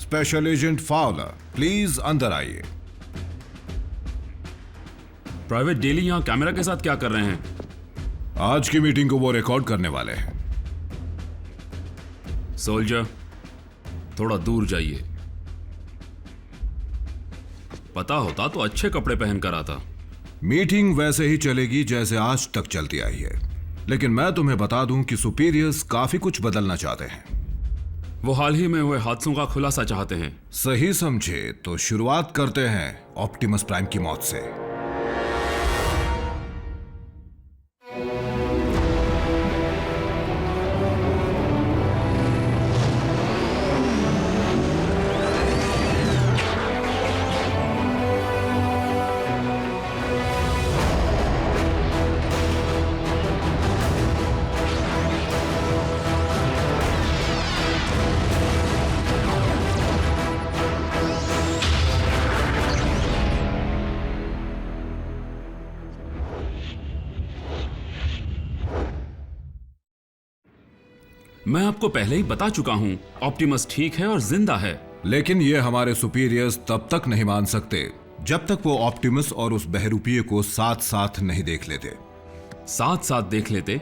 Special agent Fowler, please अंदर आइए। Private daily यहाँ कैमरा के साथ क्या कर रहे हैं? आज की मीटिंग को वो रिकॉर्ड करने वाले हैं। सोल्जर, थोड़ा दूर जाइए। पता होता तो अच्छे कपड़े पहन कर आता। मीटिंग वैसे ही चलेगी जैसे आज तक चलती आई है, लेकिन मैं तुम्हें बता दूं कि सुपीरियर्स काफी कुछ बदलना चाहते हैं। वो हाल ही में हुए हादसों का खुलासा चाहते हैं। सही समझे तो शुरुआत करते हैं ऑप्टिमस प्राइम की मौत से। मैं आपको पहले ही बता चुका हूं, ऑप्टिमस ठीक है और जिंदा है। लेकिन ये हमारे सुपीरियर्स तब तक नहीं मान सकते जब तक वो ऑप्टिमस और उस बहरूपिये को साथ साथ नहीं देख लेते। साथ साथ देख लेते?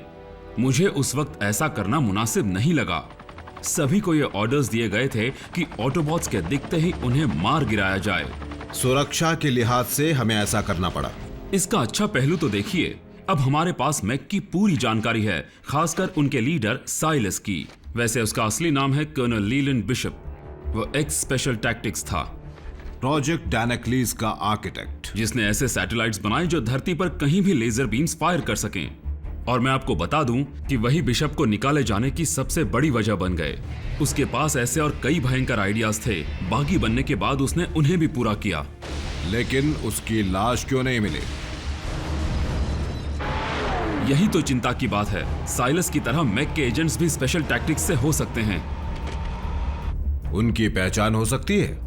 मुझे उस वक्त ऐसा करना मुनासिब नहीं लगा। सभी को ये ऑर्डर्स दिए गए थे कि ऑटोबॉट्स के दिखते ही उन्हें मार गिराया जाए। सुरक्षा के लिहाज से हमें ऐसा करना पड़ा। इसका अच्छा पहलू तो देखिए, अब हमारे पास मैक की पूरी जानकारी है, खासकर उनके लीडर साइलस की। वैसे उसका असली नाम है कर्नल लीलैंड बिशप। वो एक्स स्पेशल टैक्टिक्स था, प्रोजेक्ट डायनेक्लीज का आर्किटेक्ट, जिसने ऐसे सैटेलाइट्स बनाए जो धरती पर कहीं भी लेजर बीम्स फायर कर सकें। और मैं आपको बता दूं कि वही बिशप को निकाले जाने की सबसे बड़ी वजह बन गए। उसके पास ऐसे और कई भयंकर आइडियाज थे, बागी बनने के बाद उसने उन्हें भी पूरा किया। लेकिन उसकी लाश क्यों नहीं मिली? यही तो चिंता की बात है। साइलस की तरह मैक के एजेंट्स भी स्पेशल टैक्टिक्स से हो सकते हैं। उनकी पहचान हो सकती है?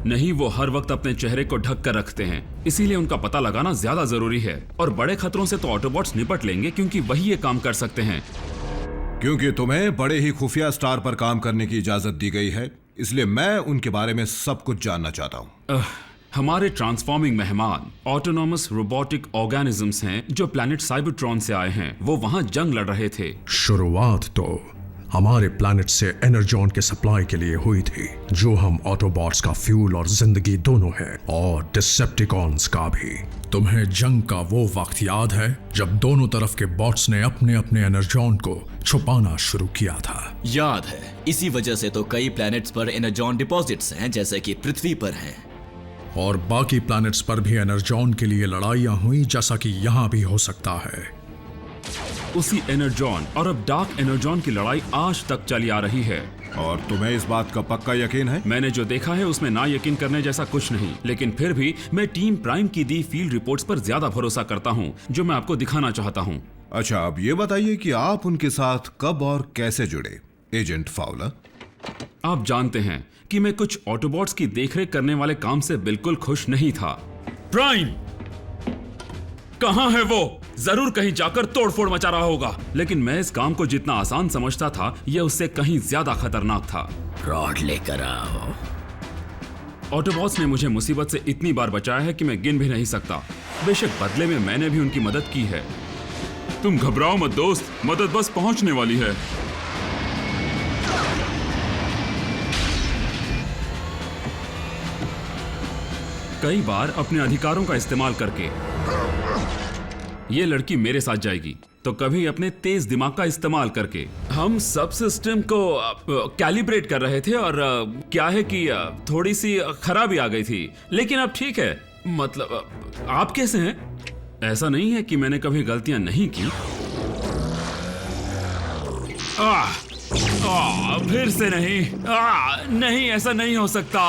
नहीं, वो हर वक्त अपने चेहरे को ढक कर रखते हैं, इसीलिए उनका पता लगाना ज्यादा जरूरी है। और बड़े खतरों से तो ऑटोबॉट्स निपट लेंगे, क्योंकि वही ये काम कर सकते हैं। क्योंकि तुम्हें बड़े ही खुफिया स्टार पर काम करने की इजाजत दी गई है, इसलिए मैं उनके बारे में सब कुछ जानना चाहता हूँ। हमारे ट्रांसफॉर्मिंग मेहमान ऑटोनॉमस रोबोटिक ऑर्गेनिजम्स हैं जो प्लैनेट साइबरट्रॉन से आए हैं। वो वहां जंग लड़ रहे थे। शुरुआत तो हमारे प्लैनेट से एनर्जॉन के सप्लाई के लिए हुई थी, जो हम ऑटोबॉट्स का फ्यूल और जिंदगी दोनों है, और डिसेप्टिकॉन्स का भी। तुम्हें जंग का वो वक्त याद है जब दोनों तरफ के बॉट्स ने अपने अपने एनर्जॉन को छुपाना शुरू किया था? याद है। इसी वजह से तो कई प्लैनेट्स पर एनर्जॉन डिपॉजिट्स हैं, जैसे कि पृथ्वी पर हैं। और बाकी प्लैनेट्स पर भी एनर्जॉन के लिए लड़ाइयां हुई, जैसा कि यहाँ भी हो सकता है। उसी एनर्जॉन और अब डार्क एनर्जॉन की लड़ाई आज तक चली आ रही है। और तुम्हें इस बात का पक्का यकीन है? मैंने जो देखा है उसमें ना यकीन करने जैसा कुछ नहीं, लेकिन फिर भी मैं टीम प्राइम की दी फील्ड रिपोर्ट्स पर ज्यादा भरोसा करता हूँ, जो मैं आपको दिखाना चाहता हूँ। अच्छा, अब ये बताइए कि आप उनके साथ कब और कैसे जुड़े, एजेंट फाउलर? आप जानते हैं कि मैं कुछ ऑटोबॉट्स की देखरेख करने वाले काम से बिल्कुल खुश नहीं था। प्राइम कहां है वो? जरूर कहीं जाकर तोड़फोड़ मचा रहा होगा। लेकिन मैं इस काम को जितना आसान समझता था, यह उससे कहीं ज्यादा खतरनाक था। रॉड लेकर आओ। ऑटोबॉट्स ने मुझे मुसीबत से इतनी बार बचाया है कि मैं गिन भी नहीं सकता। बेशक बदले में मैंने भी उनकी मदद की है। तुम घबराओ मत दोस्त, मदद बस पहुंचने वाली है। कई बार अपने अधिकारों का इस्तेमाल करके ये लड़की मेरे साथ जाएगी, तो कभी अपने तेज दिमाग का इस्तेमाल करके। हम सब सिस्टम को कैलिब्रेट कर रहे थे, और क्या है कि थोड़ी सी खराबी आ गई थी, लेकिन अब ठीक है। मतलब आप कैसे हैं? ऐसा नहीं है कि मैंने कभी गलतियां नहीं की। फिर से नहीं। नहीं, ऐसा नहीं हो सकता।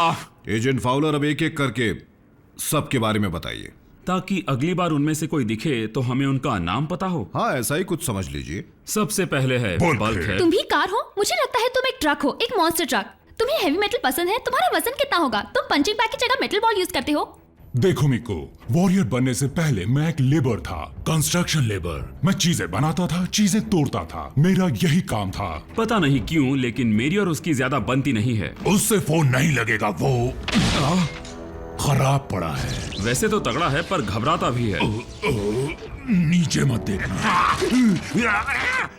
एजेंट फाउलर, अब एक एक करके सबके बारे में बताइए, ताकि अगली बार उनमें से कोई दिखे तो हमें उनका नाम पता हो। हाँ, ऐसा ही कुछ समझ लीजिए। सबसे पहले है बल्क है। तुम भी कार हो? मुझे लगता है तुम एक ट्रक हो, एक मॉन्स्टर ट्रक। तुम्हें हेवी मेटल पसंद है? तुम्हारा वजन कितना होगा? तुम पंचिंग बैग की जगह मेटल बॉल यूज करते हो। देखो मिको, वॉरियर बनने से पहले मैं एक लेबर था, कंस्ट्रक्शन लेबर। मैं चीजें बनाता था, चीजें तोड़ता था, मेरा यही काम था। पता नहीं क्यों, लेकिन मेरी और उसकी ज्यादा बनती नहीं है। उससे फोन नहीं लगेगा, वो खराब पड़ा है। वैसे तो तगड़ा है पर घबराता भी है। नीचे मत देखना।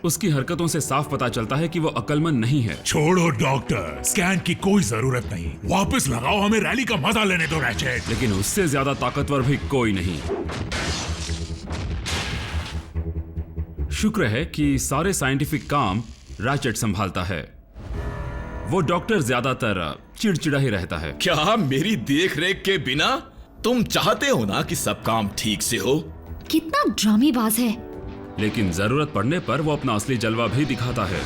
उसकी हरकतों से साफ पता चलता है कि वो अक्लमंद नहीं है। छोड़ो डॉक्टर, स्कैन की कोई जरूरत नहीं। वापस लगाओ, हमें रैली का मजा लेने दो रैचेट। लेकिन उससे ज्यादा ताकतवर भी कोई नहीं। शुक्र है कि सारे साइंटिफिक काम रैचेट संभालता है। वो डॉक्टर ज्यादातर चिड़चिड़ा ही रहता है। क्या मेरी देख रेख के बिना तुम चाहते हो ना कि सब काम ठीक से हो? कितना ड्रामेबाज है। लेकिन जरूरत पड़ने पर वो अपना असली जलवा भी दिखाता है।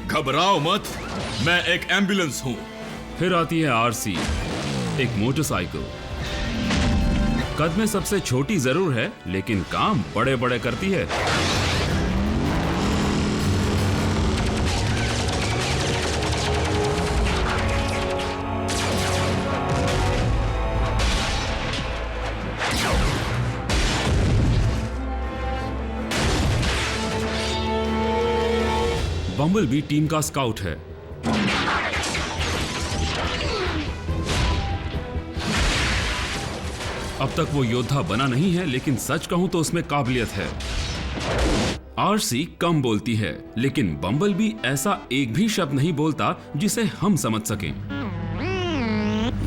घबराओ मत, मैं एक एम्बुलेंस हूं। फिर आती है आरसी, एक मोटरसाइकिल। कद में सबसे छोटी जरूर है, लेकिन काम बड़े बड़े करती है। बम्बल भी टीम का स्काउट है। अब तक वो योद्धा बना नहीं है, लेकिन सच कहूं तो उसमें काबिलियत है। आरसी कम बोलती है, लेकिन बम्बल भी ऐसा एक भी शब्द नहीं बोलता जिसे हम समझ सकें।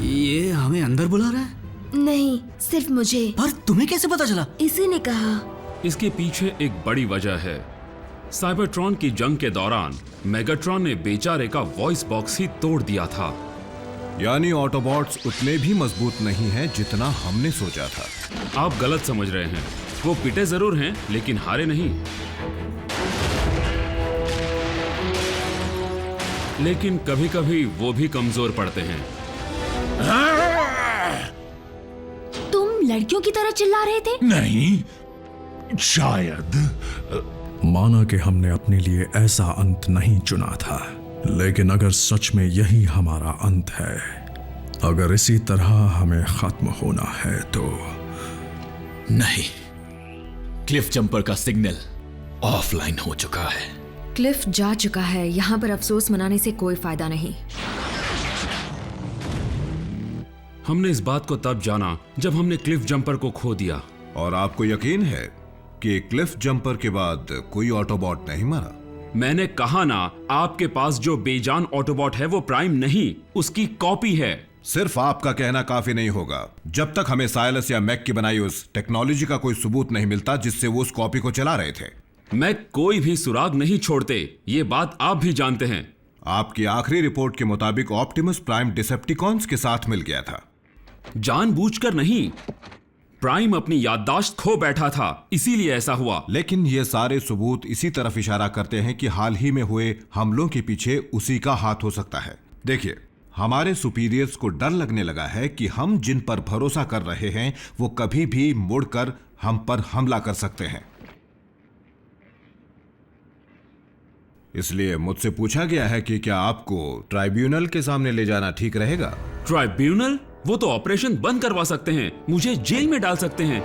ये हमें अंदर बुला रहा है? नहीं, सिर्फ मुझे। पर तुम्हें कैसे पता चला? इसी ने कहा। इसके पीछे एक बड़ी वजह है। साइबरट्रॉन की जंग के दौरान मेगाट्रॉन ने बेचारे का वॉइस बॉक्स ही तोड़ दिया था। यानी ऑटोबॉट्स उतने भी मजबूत नहीं हैं जितना हमने सोचा था। आप गलत समझ रहे हैं। वो पिटे जरूर हैं, लेकिन हारे नहीं। लेकिन कभी कभी वो भी कमजोर पड़ते हैं। तुम लड़कियों की तरह चिल्ला रहे थे? नहीं, शायद। माना कि हमने अपने लिए ऐसा अंत नहीं चुना था, लेकिन अगर सच में यही हमारा अंत है, अगर इसी तरह हमें खत्म होना है तो नहीं, क्लिफ जंपर का सिग्नल ऑफलाइन हो चुका है। क्लिफ जा चुका है। यहाँ पर अफसोस मनाने से कोई फायदा नहीं। हमने इस बात को तब जाना जब हमने क्लिफ जंपर को खो दिया। और आपको यकीन है कि क्लिफ जंपर के बाद कोई ऑटोबॉट नहीं मरा? मैंने कहा ना, आपके पास जो बेजान ऑटोबॉट है वो प्राइम नहीं, उसकी कॉपी है। सिर्फ आपका कहना काफी नहीं होगा। जब तक हमें साइलस या मैक की बनाई उस टेक्नोलॉजी का कोई सबूत नहीं मिलता जिससे वो उस कॉपी को चला रहे थे। मैं कोई भी सुराग नहीं छोड़ते, ये बात आप भी जानते हैं। आपकी आखिरी रिपोर्ट के मुताबिक ऑप्टिमस प्राइम डिसेप्टिकॉन्स के साथ मिल गया था। जानबूझकर नहीं, प्राइम अपनी याददाश्त खो बैठा था, इसीलिए ऐसा हुआ। लेकिन ये सारे सबूत इसी तरफ इशारा करते हैं कि हाल ही में हुए हमलों के पीछे उसी का हाथ हो सकता है। देखिए, हमारे सुपीरियर्स को डर लगने लगा है कि हम जिन पर भरोसा कर रहे हैं वो कभी भी मुड़कर हम पर हमला कर सकते हैं। इसलिए मुझसे पूछा गया है कि क्या आपको ट्राइब्यूनल के सामने ले जाना ठीक रहेगा? ट्राइब्यूनल? वो तो ऑपरेशन बंद करवा सकते हैं, मुझे जेल में डाल सकते हैं।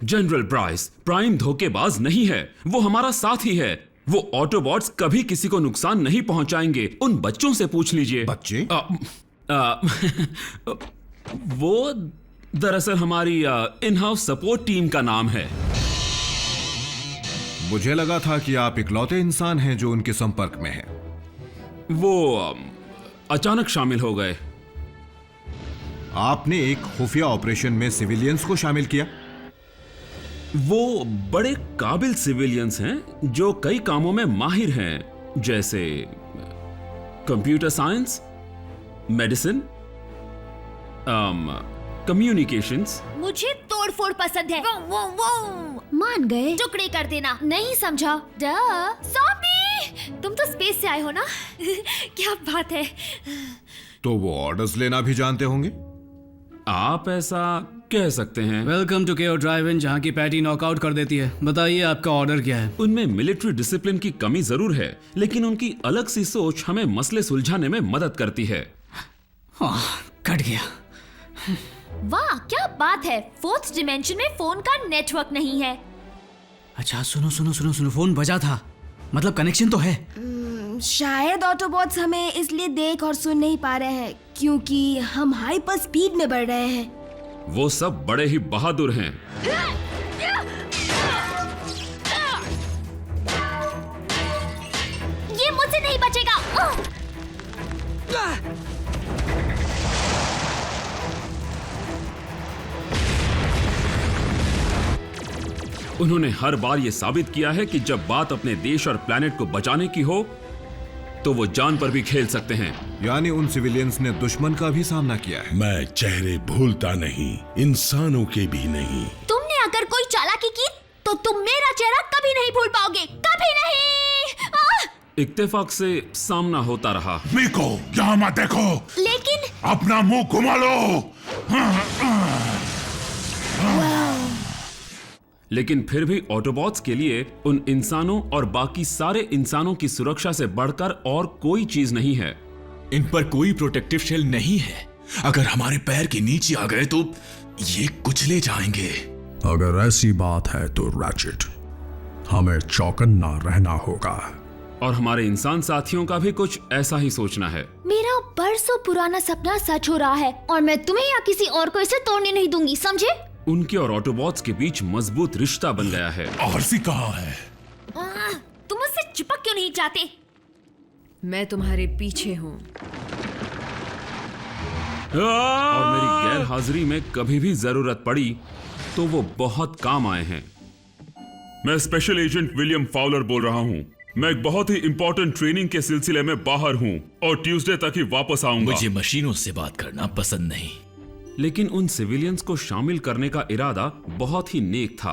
जनरल ब्राइस प्राइम धोखेबाज नहीं है, वो हमारा साथी है। वो ऑटोबॉट्स कभी किसी को नुकसान नहीं पहुंचाएंगे। उन बच्चों से पूछ लीजिए। बच्चे? वो दरअसल हमारी इन हाउस सपोर्ट टीम का नाम है। मुझे लगा था कि आप इकलौते इंसान हैं जो उनके संपर्क में हैं। वो अचानक शामिल हो गए। आपने एक खुफिया ऑपरेशन में सिविलियंस को शामिल किया? वो बड़े काबिल सिविलियंस हैं जो कई कामों में माहिर हैं, जैसे कंप्यूटर साइंस, मेडिसिन, कम्युनिकेशंस। मुझे तोड़फोड़ पसंद है। वो। मान गए? टुकड़े कर देना। नहीं समझा। सॉम्बी, तुम तो स्पेस से आए हो ना? क्या बात है। तो वो ऑर्डर्स लेना भी जानते होंगे। आप ऐसा कह सकते हैं। वेलकम टू केओ ड्राइव इन, जहाँ की पैटी नॉकआउट कर देती है। बताइए आपका ऑर्डर क्या है? उनमें मिलिट्री डिसिप्लिन की कमी जरूर है, लेकिन उनकी अलग सी सोच हमें मसले सुलझाने में मदद करती है। हाँ, कट गया। वाह क्या बात है, फोर्थ डिमेंशन में फोन का नेटवर्क नहीं है। अच्छा सुनो सुनो सुनो सुनो, फोन बजा था, मतलब कनेक्शन तो है। शायद ऑटोबॉट्स हमें इसलिए देख और सुन नहीं पा रहे हैं क्योंकि हम हाइपर स्पीड में बढ़ रहे हैं। वो सब बड़े ही बहादुर हैं। ये मुझसे नहीं बचेगा। उन्होंने हर बार ये साबित किया है कि जब बात अपने देश और प्लेनेट को बचाने की हो तो वो जान पर भी खेल सकते हैं। यानी उन सिविलियंस ने दुश्मन का भी सामना किया है। मैं चेहरे भूलता नहीं, इंसानों के भी नहीं। तुमने अगर कोई चालाकी की तो तुम मेरा चेहरा कभी नहीं भूल पाओगे, कभी नहीं। इत्तेफाक से सामना होता रहा। मीको, यहाँ मत देखो। लेकिन अपना मुंह घुमा लो। लेकिन फिर भी ऑटोबॉट्स के लिए उन इंसानों और बाकी सारे इंसानों की सुरक्षा से बढ़कर और कोई चीज नहीं है। इन पर कोई प्रोटेक्टिव शेल नहीं है। अगर हमारे पैर के नीचे आ गए तो ये कुचले जाएंगे। अगर ऐसी बात है तो रैचेट, हमें चौकन्ना रहना होगा। और हमारे इंसान साथियों का भी कुछ ऐसा ही सोचना है। मेरा बरसों पुराना सपना सच हो रहा है और मैं तुम्हें या किसी और को इसे तोड़ने नहीं दूंगी, समझे? उनके और ऑटोबॉट्स के बीच मजबूत रिश्ता बन गया है। आरसी कहाँ है? तुम मुझसे चिपक क्यों नहीं जाते? मैं तुम्हारे पीछे हूँ। और मेरी गैर हाजिरी में कभी भी जरूरत पड़ी तो वो बहुत काम आए हैं। मैं स्पेशल एजेंट विलियम फाउलर बोल रहा हूँ। मैं एक बहुत ही इंपॉर्टेंट ट्रेनिंग के सिलसिले में बाहर हूँ और ट्यूसडे तक ही वापस आऊंगा। मुझे मशीनों से बात करना पसंद नहीं। लेकिन उन सिविलियंस को शामिल करने का इरादा बहुत ही नेक था।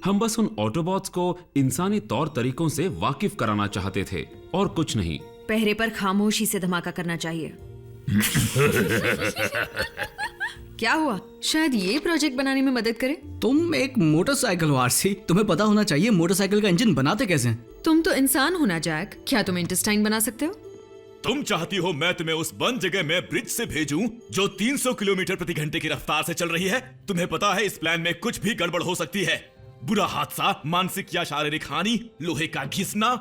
हम बस उन ऑटोबॉट्स को इंसानी तौर तरीकों से वाकिफ कराना चाहते थे और कुछ नहीं। पहरे पर खामोशी से धमाका करना चाहिए। क्या हुआ? शायद ये प्रोजेक्ट बनाने में मदद करे। तुम एक मोटरसाइकिल हो आरसी, तुम्हें पता होना चाहिए मोटरसाइकिल का इंजन बनाते कैसे हैं। तुम तो इंसान हो ना जैक, क्या तुम इंटेस्टाइन बना सकते हो? तुम चाहती हो मैं तुम्हें उस बंद जगह में ब्रिज से भेजूं जो 300 किलोमीटर प्रति घंटे की रफ्तार से चल रही है? तुम्हें पता है इस प्लान में कुछ भी गड़बड़ हो सकती है। बुरा हादसा, मानसिक या शारीरिक हानि, लोहे का घिसना।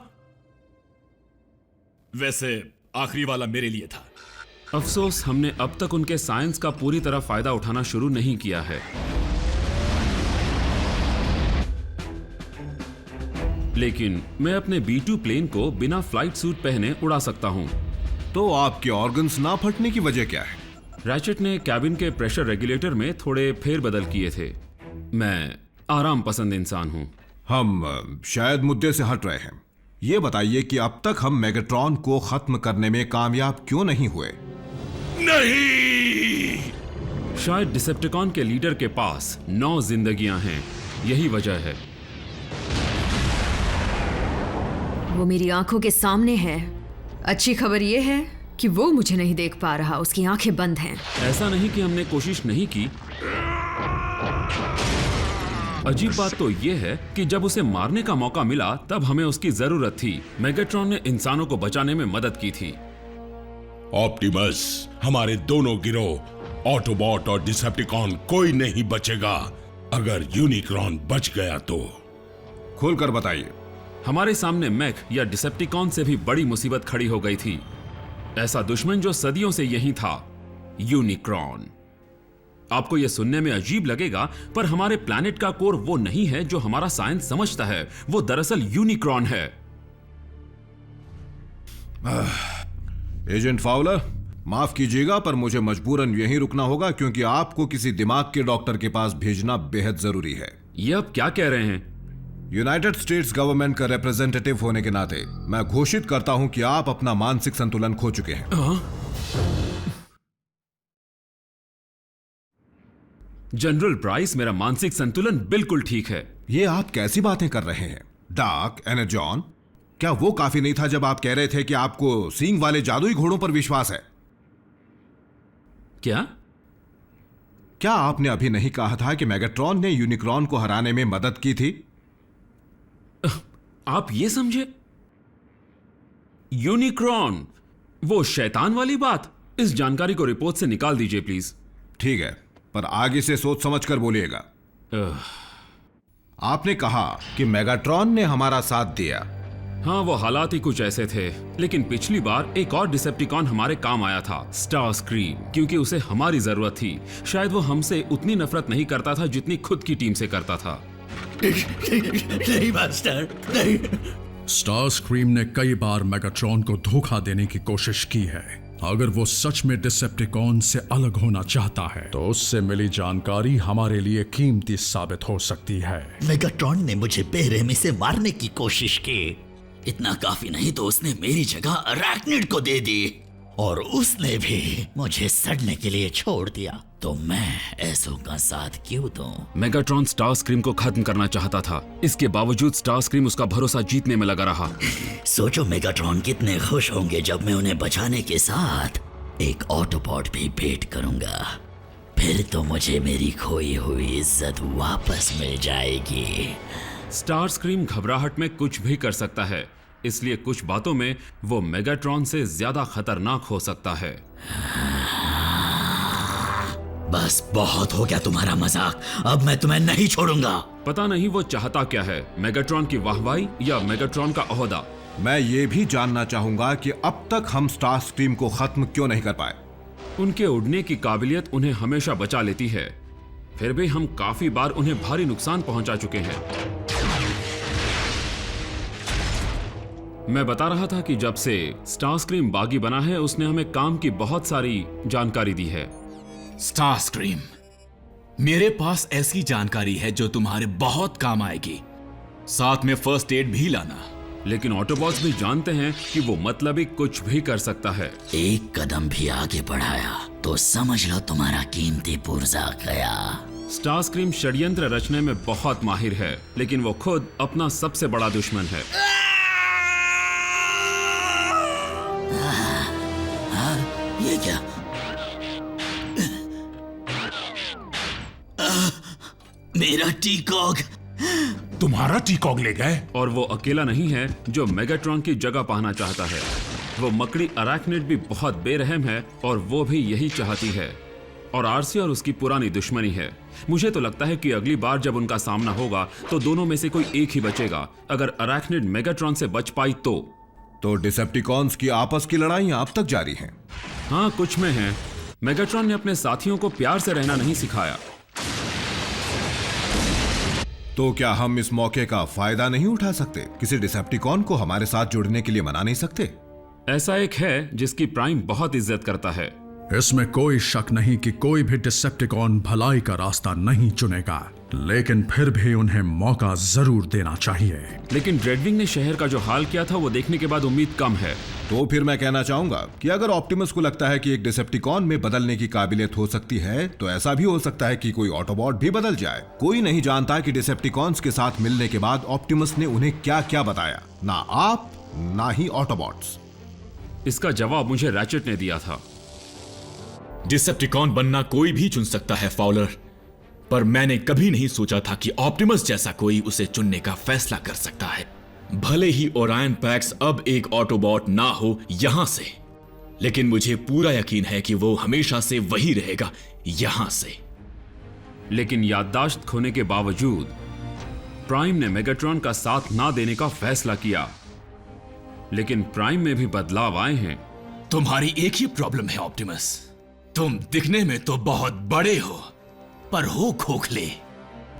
वैसे आखिरी वाला मेरे लिए था। अफसोस हमने अब तक उनके साइंस का पूरी तरह फायदा उठाना शुरू नहीं किया है। लेकिन मैं अपने B2 प्लेन को बिना फ्लाइट सूट पहने उड़ा सकता हूं। तो आपके ऑर्गन्स ना फटने की वजह क्या है? रैचेट ने कैबिन के प्रेशर रेगुलेटर में थोड़े फेरबदल किए थे। मैं आराम पसंद इंसान हूं। हम शायद मुद्दे से हट रहे हैं। ये बताइए कि अब तक हम मेगाट्रॉन को खत्म करने में कामयाब क्यों नहीं हुए? नहीं! शायद डिसेप्टिकॉन के लीडर के पास 9 जिंदगियां हैं, यही वजह है। वो मेरी आंखों के सामने है। अच्छी खबर ये है कि वो मुझे नहीं देख पा रहा, उसकी आंखें बंद हैं। ऐसा नहीं कि हमने कोशिश नहीं की। अजीब बात तो ये है कि जब उसे मारने का मौका मिला तब हमें उसकी जरूरत थी। मेगाट्रॉन ने इंसानों को बचाने में मदद की थी। ऑप्टिमस, हमारे दोनों गिरोह ऑटोबॉट और डिसेप्टिकॉन कोई नहीं बचेगा। अगर यूनिक्रॉन बच गया तो। खोलकर बताइए। हमारे सामने मैक या डिसेप्टिकॉन से भी बड़ी मुसीबत खड़ी हो गई थी। ऐसा दुश्मन जो सदियों से यही था, यूनिक्रॉन। आपको यह सुनने में अजीब लगेगा, पर हमारे प्लैनेट का कोर वो नहीं है जो हमारा साइंस समझता है। वो दरअसल यूनिक्रॉन है। एजेंट फाउलर, माफ कीजिएगा पर मुझे मजबूरन यहीं रुकना होगा क्योंकि आपको किसी दिमाग के डॉक्टर के पास भेजना बेहद जरूरी है। ये आप क्या कह रहे हैं? यूनाइटेड स्टेट्स गवर्नमेंट का रिप्रेजेंटेटिव होने के नाते मैं घोषित करता हूं कि आप अपना मानसिक संतुलन खो चुके हैं। जनरल प्राइस, मेरा मानसिक संतुलन बिल्कुल ठीक है। ये आप कैसी बातें कर रहे हैं? डार्क एनर्जॉन, क्या वो काफी नहीं था जब आप कह रहे थे कि आपको सींग वाले जादुई घोड़ों पर विश्वास है? क्या? क्या आपने अभी नहीं कहा था कि मेगाट्रॉन ने यूनिक्रॉन को हराने में मदद की थी? आप ये समझे? यूनिक्रॉन, वो शैतान वाली बात? इस जानकारी को रिपोर्ट से निकाल दीजिए प्लीज। ठीक है, पर आगे से सोच समझ कर बोलिएगा। आपने कहा कि मेगाट्रॉन ने हमारा साथ दिया। हाँ, वो हालात ही कुछ ऐसे थे, लेकिन पिछली बार एक और डिसेप्टिकॉन हमारे काम आया था, स्टार स्क्रीम, क्योंकि उसे हमारी जरूरत थी। शायद वो हमसे उतनी नफरत नहीं करता था जितनी खुद की टीम से करता था। नहीं मास्टर, नहीं। स्टार स्क्रीम ने कई बार मेगाट्रॉन को धोखा देने की कोशिश की है। अगर वो सच में डिसेप्टिकॉन से अलग होना चाहता है तो उससे मिली जानकारी हमारे लिए कीमती साबित हो सकती है। मेगाट्रॉन ने मुझे बेरहमी से मारने की कोशिश की। इतना काफी नहीं तो उसने मेरी जगह अरैक्निड को दे दी और उसने भी मुझे सड़ने के लिए छोड़ दिया। तो मैं ऐसों का साथ क्यों दूं? मेगाट्रॉन स्टार स्क्रीम को खत्म करना चाहता था, इसके बावजूद स्टार स्क्रीम उसका भरोसा जीतने में लगा रहा। सोचो मेगाट्रॉन कितने खुश होंगे जब मैं उन्हें बचाने के साथ एक ऑटोबॉट भी भेंट करूंगा। फिर तो मुझे मेरी खोई हुई इज्जत वापस मिल जाएगी। स्टार स्क्रीम घबराहट में कुछ भी कर सकता है, इसलिए कुछ बातों में वो मेगाट्रॉन से ज्यादा खतरनाक हो सकता है। बस बहुत हो गया तुम्हारा मजाक, अब मैं तुम्हें नहीं छोड़ूंगा। पता नहीं वो चाहता क्या है, मेगाट्रॉन की वाहवाही या मेगाट्रॉन का ओहदा। मैं ये भी जानना चाहूंगा कि अब तक हम स्टार स्क्रीम को खत्म क्यों नहीं कर पाए। उनके उड़ने की काबिलियत उन्हें हमेशा बचा लेती है, फिर भी हम काफी बार उन्हें भारी नुकसान पहुंचा चुके हैं। मैं बता रहा था कि जब से स्टार स्क्रीम बागी बना है उसने हमें काम की बहुत सारी जानकारी दी है। स्टार स्क्रीम, मेरे पास ऐसी जानकारी है जो तुम्हारे बहुत काम आएगी। साथ में फर्स्ट एड भी लाना। लेकिन ऑटोबॉट्स भी जानते हैं कि वो मतलबी कुछ भी कर सकता है। एक कदम भी आगे बढ़ाया तो समझ लो तुम्हारा कीमती पुर्जा गया। स्टार स्क्रीम षड्यंत्र रचने में बहुत माहिर है, लेकिन वो खुद अपना सबसे बड़ा दुश्मन है। ये क्या? मेरा टीकॉग। तुम्हारा टीकॉग ले गए? और वो अकेला नहीं है जो मेगाट्रॉन की जगह पाना चाहता है। वो मकड़ी अरैक्निड भी बहुत बेरहम है और वो भी यही चाहती है। और आरसी और उसकी पुरानी दुश्मनी है। मुझे तो लगता है कि अगली बार जब उनका सामना होगा तो दोनों में से कोई एक ही बचेगा। अगर अरैक्निड मेगाट्रॉन से बच पाई तो डिसेप्टिकॉन्स की आपस की लड़ाइयां अब तक जारी हैं। हाँ, कुछ में है। मेगाट्रॉन ने अपने साथियों को प्यार से रहना नहीं सिखाया। तो क्या हम इस मौके का फायदा नहीं उठा सकते? किसी डिसेप्टिकॉन को हमारे साथ जुड़ने के लिए मना नहीं सकते? ऐसा एक है जिसकी प्राइम बहुत इज्जत करता है। इसमें कोई शक नहीं कि कोई भी डिसेप्टिकॉन भलाई का रास्ता नहीं चुनेगा, लेकिन फिर भी उन्हें मौका जरूर देना चाहिए। लेकिन ड्रेडविंग ने शहर का जो हाल किया था वो देखने के बाद उम्मीद कम है। तो फिर मैं कहना चाहूंगा कि अगर ऑप्टिमस को लगता है कि एक डिसेप्टिकॉन में बदलने की काबिलियत हो सकती है तो ऐसा भी हो सकता है कि कोई ऑटोबॉट भी बदल जाए। कोई नहीं जानता कि डिसेप्टिकॉन्स के साथ मिलने के बाद ऑप्टिमस ने उन्हें क्या क्या बताया, ना आप ना ही ऑटोबॉट्स। इसका जवाब मुझे रैचेट ने दिया था। डिसेप्टिकॉन बनना कोई भी चुन सकता है फाउलर, पर मैंने कभी नहीं सोचा था कि ऑप्टिमस जैसा कोई उसे चुनने का फैसला कर सकता है। भले ही ओरायन पैक्स अब एक ऑटोबॉट ना हो यहां से, लेकिन मुझे पूरा यकीन है कि वो हमेशा से वही रहेगा यहां से। लेकिन याददाश्त खोने के बावजूद प्राइम ने मेगाट्रॉन का साथ ना देने का फैसला किया। लेकिन प्राइम में भी बदलाव आए हैं। तुम्हारी एक ही प्रॉब्लम है ऑप्टिमस, तुम दिखने में तो बहुत बड़े हो पर हो खोखले।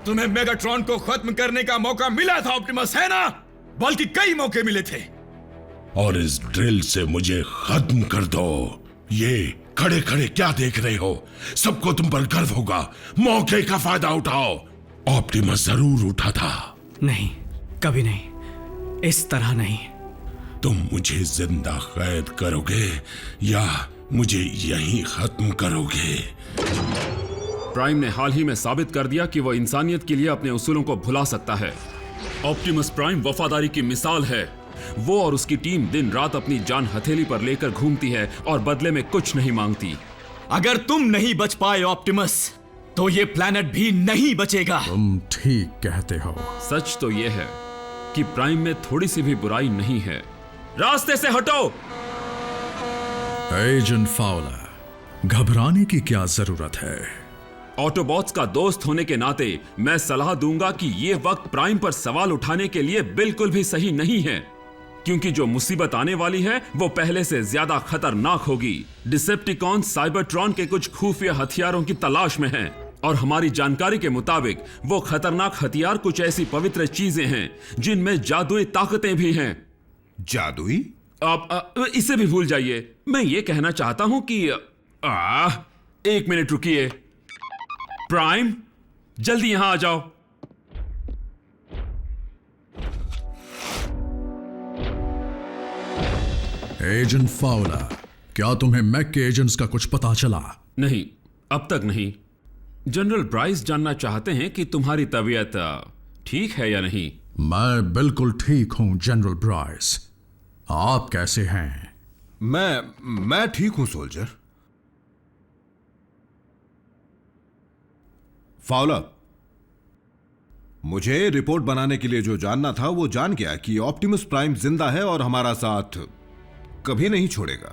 तुम्हें मेगाट्रॉन को खत्म करने का मौका मिला था ऑप्टिमस, है ना? बल्कि कई मौके मिले थे। और इस ड्रिल से मुझे खत्म कर दो। ये खड़े खड़े क्या देख रहे हो? सबको तुम पर गर्व होगा। मौके का फायदा उठाओ। ऑप्टिमस जरूर उठा था। नहीं, कभी नहीं, इस तरह नहीं। तुम मुझे जिंदा कैद करोगे या मुझे यहीं खत्म करोगे? प्राइम ने हाल ही में साबित कर दिया कि वह इंसानियत के लिए अपने उसूलों को भुला सकता है। ऑप्टिमस प्राइम वफादारी की मिसाल है। वो और उसकी टीम दिन रात अपनी जान हथेली पर लेकर घूमती है और बदले में कुछ नहीं मांगती। अगर तुम नहीं बच पाए ऑप्टिमस, तो ये प्लैनेट भी नहीं बचेगा। तुम ठीक कहते हो। सच तो यह है कि प्राइम में थोड़ी सी भी बुराई नहीं है। रास्ते से हटो। एजेंट फाउलर, घबराने की क्या जरूरत है? ऑटोबॉट्स का दोस्त होने के नाते मैं सलाह दूंगा कि यह वक्त प्राइम पर सवाल उठाने के लिए बिल्कुल भी सही नहीं है, क्योंकि जो मुसीबत आने वाली है वो पहले से ज्यादा खतरनाक होगी। डिसेप्टिकॉन साइबरट्रॉन के कुछ खुफिया हथियारों की तलाश में हैं, और हमारी जानकारी के मुताबिक वो खतरनाक हथियार कुछ ऐसी पवित्र चीजें हैं जिनमें जादुई ताकतें भी हैं। जादुई? आप इसे भी भूल जाइए। मैं ये कहना चाहता हूं कि एक मिनट रुकिए। प्राइम, जल्दी यहां आ जाओ। एजेंट फाउलर, क्या तुम्हें मैक के एजेंट्स का कुछ पता चला? नहीं, अब तक नहीं। जनरल ब्राइस जानना चाहते हैं कि तुम्हारी तबीयत ठीक है या नहीं। मैं बिल्कुल ठीक हूं जनरल ब्राइस। आप कैसे हैं? मैं ठीक हूं सोल्जर। फाउलर, मुझे रिपोर्ट बनाने के लिए जो जानना था वो जान गया कि ऑप्टिमस प्राइम जिंदा है और हमारा साथ कभी नहीं छोड़ेगा।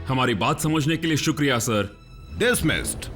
हमारी बात समझने के लिए शुक्रिया सर। डिसमिस्ड।